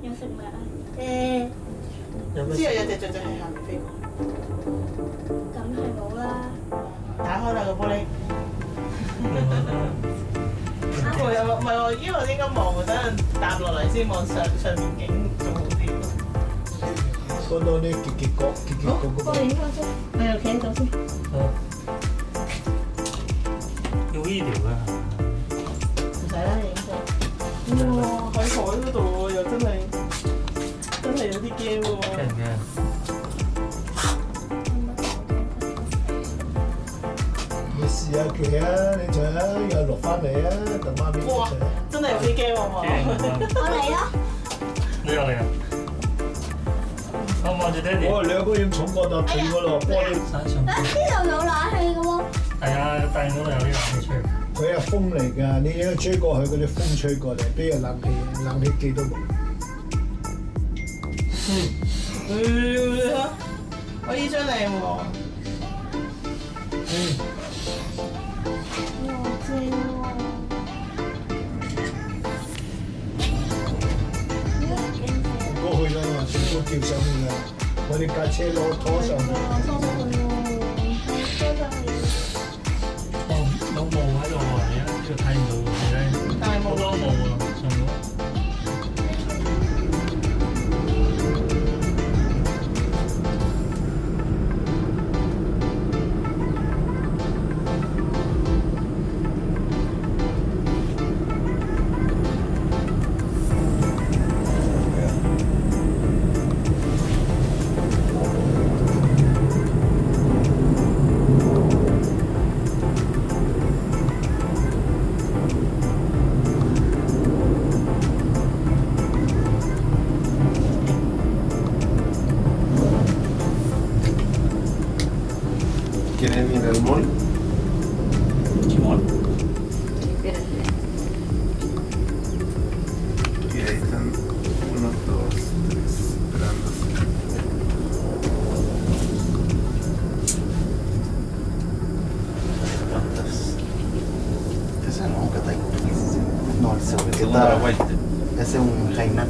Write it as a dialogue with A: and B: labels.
A: 有食物啊？
B: 之後有隻雀仔喺下面飛過，
A: 咁係冇啦。
B: 打開啦個玻璃。我又唔係喎，因為應該望等陣搭落嚟先望上面景仲好啲。
C: 嗰度啲結角嗰個。
A: 影翻先，我又企喺度先。
D: 要 video 㗎。
B: 唔使啦，影過。哇！喺海嗰度喎，又真係有啲驚喎。
D: 驚唔驚？
C: 你試下企啊！你想又落翻嚟啊！等媽咪。
B: 哇！真係有啲驚喎。
A: 我嚟咯。
D: 你又嚟啊？我望住爹哋。
C: 我兩個人重過就退嗰度，玻璃
D: 山上。
A: 呢度有冷氣嘅喎。
D: 係啊，大嗰度有啲冷氣吹。
C: 佢係風嚟㗎，你應該吹過去嗰啲風吹過嚟，邊有冷氣機都冇。
B: 我呢張靚喎。
A: 哇正喎！
C: 過去啦嘛，全部叫上去啦，我哋架車攞拖上去。
A: 拖上去喎，
D: 有霧喺度喎，而家呢度睇唔到喎，
B: 但係冇
D: 好多霧喎，上面。
C: ¿Quieren ir al mall?
D: Simón.
C: Y ahí están 1, 2, 3 esperando. ¿Cuántas? Ese no, que está ahí. No, ese es un Hainan.